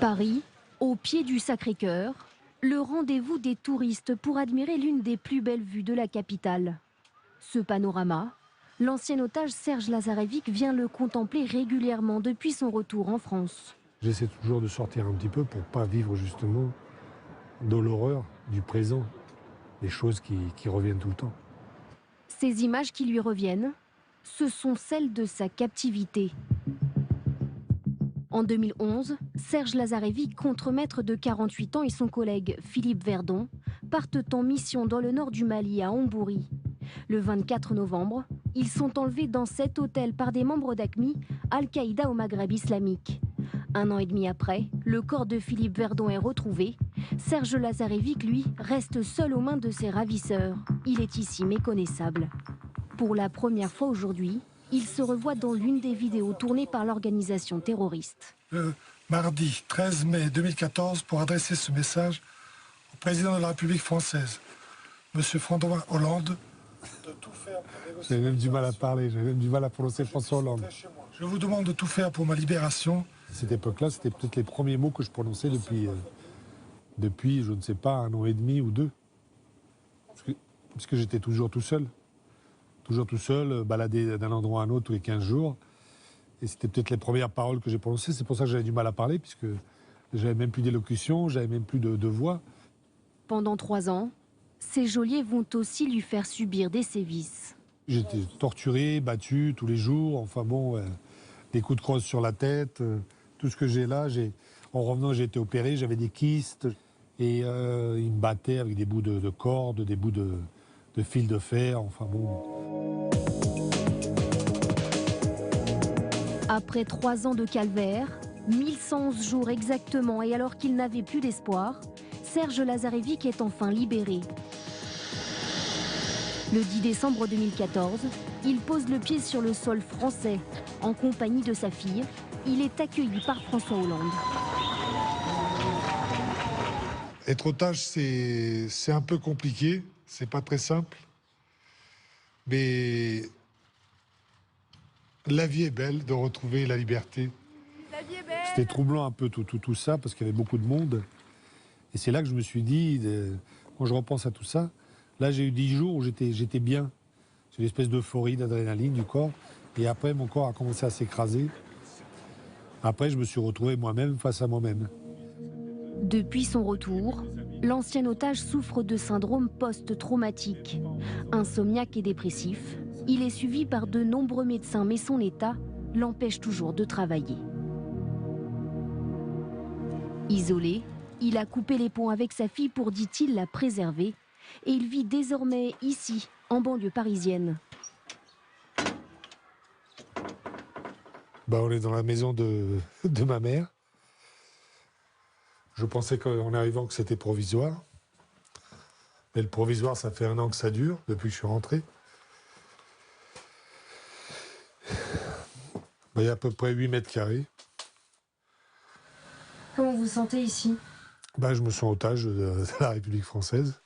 Paris, au pied du Sacré-Cœur, le rendez-vous des touristes pour admirer l'une des plus belles vues de la capitale. Ce panorama, l'ancien otage Serge Lazarevic vient le contempler régulièrement depuis son retour en France. J'essaie toujours de sortir un petit peu pour ne pas vivre justement dans l'horreur du présent, des choses qui reviennent tout le temps. Ces images qui lui reviennent, ce sont celles de sa captivité. En 2011, Serge Lazarevic, contremaître de 48 ans, et son collègue Philippe Verdon partent en mission dans le nord du Mali, à Ombouri. Le 24 novembre, ils sont enlevés dans cet hôtel par des membres d'AQMI, Al-Qaïda au Maghreb islamique. 1 an et demi après, le corps de Philippe Verdon est retrouvé. Serge Lazarevic, lui, reste seul aux mains de ses ravisseurs. Il est ici méconnaissable. Pour la première fois aujourd'hui, il se revoit dans l'une des vidéos tournées par l'organisation terroriste. Le mardi 13 mai 2014, pour adresser ce message au président de la République française, M. François Hollande, de tout faire pour négocier... J'ai même du mal à parler, j'ai même du mal à prononcer François Hollande. Je vous demande de tout faire pour ma libération. À cette époque-là, c'était peut-être les premiers mots que je prononçais depuis, je ne sais pas, 1 an et demi ou 2. Parce que j'étais toujours tout seul. Toujours tout seul, baladé d'un endroit à un autre tous les 15 jours. Et c'était peut-être les premières paroles que j'ai prononcées. C'est pour ça que j'avais du mal à parler, puisque j'avais même plus d'élocution, j'avais même plus de voix. Pendant 3 ans, ces geôliers vont aussi lui faire subir des sévices. J'étais torturé, battu tous les jours, enfin bon, des coups de crosse sur la tête, tout ce que j'ai là. En revenant, j'ai été opéré, j'avais des kystes, et ils me battaient avec des bouts de cordes, des bouts de fil de fer, enfin bon. Après 3 ans de calvaire, 1111 jours exactement, et alors qu'il n'avait plus d'espoir, Serge Lazarevic est enfin libéré. Le 10 décembre 2014, il pose le pied sur le sol français. En compagnie de sa fille, il est accueilli par François Hollande. Être otage, c'est un peu compliqué, c'est pas très simple. Mais la vie est belle de retrouver la liberté. La vie est belle. C'était troublant un peu tout ça, parce qu'il y avait beaucoup de monde. Et c'est là que je me suis dit, quand je repense à tout ça, là j'ai eu 10 jours où j'étais bien. C'est une espèce d'euphorie, d'adrénaline du corps. Et après, mon corps a commencé à s'écraser. Après, je me suis retrouvé moi-même face à moi-même. Depuis son retour, l'ancien otage souffre de syndrome post-traumatique. Insomniaque et dépressif, il est suivi par de nombreux médecins, mais son état l'empêche toujours de travailler. Isolé, il a coupé les ponts avec sa fille pour, dit-il, la préserver. Et il vit désormais ici, en banlieue parisienne. On est dans la maison de ma mère. Je pensais qu'en arrivant que c'était provisoire. Mais le provisoire, ça fait 1 an que ça dure, depuis que je suis rentré. Il y a à peu près 8 mètres carrés. Comment vous sentez ici? Je me sens otage de la République française.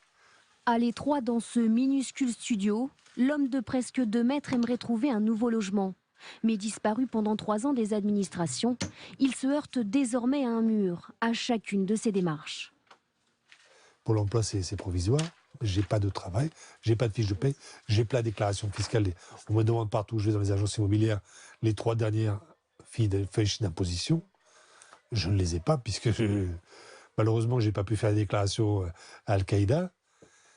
À l'étroit dans ce minuscule studio, l'homme de presque 2 mètres aimerait trouver un nouveau logement. Mais disparu pendant 3 ans des administrations, il se heurte désormais à un mur, à chacune de ses démarches. Pour l'emploi, c'est provisoire. J'ai pas de travail, j'ai pas de fiche de paie, j'ai pas de déclaration fiscale. On me demande partout, je vais dans les agences immobilières, les 3 dernières fiches d'imposition. Je ne les ai pas, puisque malheureusement, j'ai pas pu faire la déclaration à Al-Qaïda.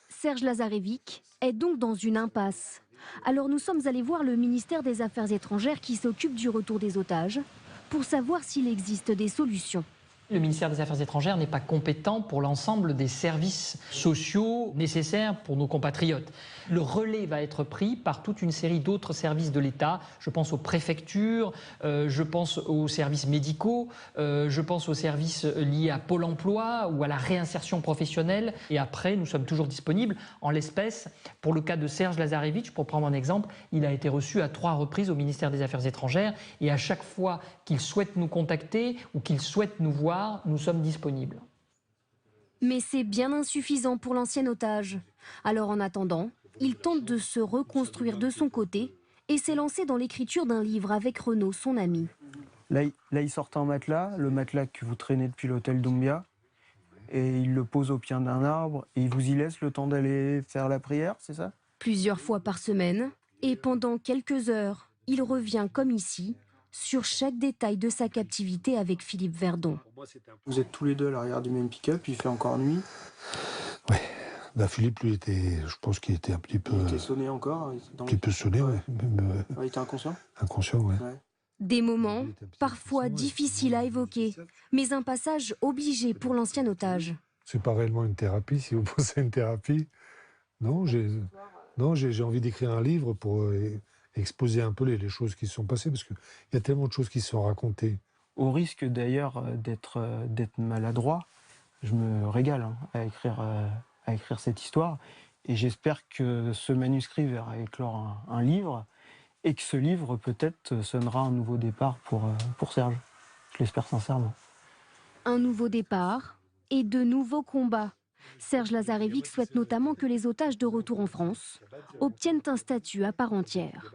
Serge Lazarevic est donc dans une impasse. Alors nous sommes allés voir le ministère des Affaires étrangères qui s'occupe du retour des otages pour savoir s'il existe des solutions. Le ministère des Affaires étrangères n'est pas compétent pour l'ensemble des services sociaux nécessaires pour nos compatriotes. Le relais va être pris par toute une série d'autres services de l'État. Je pense aux préfectures, je pense aux services médicaux, je pense aux services liés à Pôle emploi ou à la réinsertion professionnelle. Et après, nous sommes toujours disponibles. En l'espèce, pour le cas de Serge Lazarevic, pour prendre un exemple, il a été reçu à 3 reprises au ministère des Affaires étrangères. Et à chaque fois qu'il souhaite nous contacter ou qu'il souhaite nous voir, nous sommes disponibles. Mais c'est bien insuffisant pour l'ancien otage. Alors en attendant, il tente de se reconstruire de son côté et s'est lancé dans l'écriture d'un livre avec Renaud, son ami. Là, il sortait un matelas, le matelas que vous traînez depuis l'hôtel Doumbia, et il le pose au pied d'un arbre, et il vous y laisse le temps d'aller faire la prière, c'est ça? Plusieurs fois par semaine, et pendant quelques heures, il revient comme ici, sur chaque détail de sa captivité avec Philippe Verdon. Vous êtes tous les deux à l'arrière du même pick-up, il fait encore nuit. Ouais. Bah, Philippe, lui, je pense qu'il était un petit peu... Il était sonné encore? Un petit peu sonné, ouais. Même, Il était inconscient? inconscient, ouais. Des moments parfois difficiles à évoquer, mais un passage obligé pour l'ancien otage. C'est pas réellement une thérapie, si vous pensez à une thérapie. Non, j'ai envie d'écrire un livre pour exposer un peu les choses qui se sont passées, parce qu'il y a tellement de choses qui se sont racontées. Au risque d'ailleurs d'être maladroit, je me régale à écrire cette histoire. Et j'espère que ce manuscrit verra éclore un livre, et que ce livre peut-être sonnera un nouveau départ pour Serge. Je l'espère sincèrement. Un nouveau départ et de nouveaux combats. Serge Lazarevic souhaite notamment que les otages de retour en France obtiennent un statut à part entière.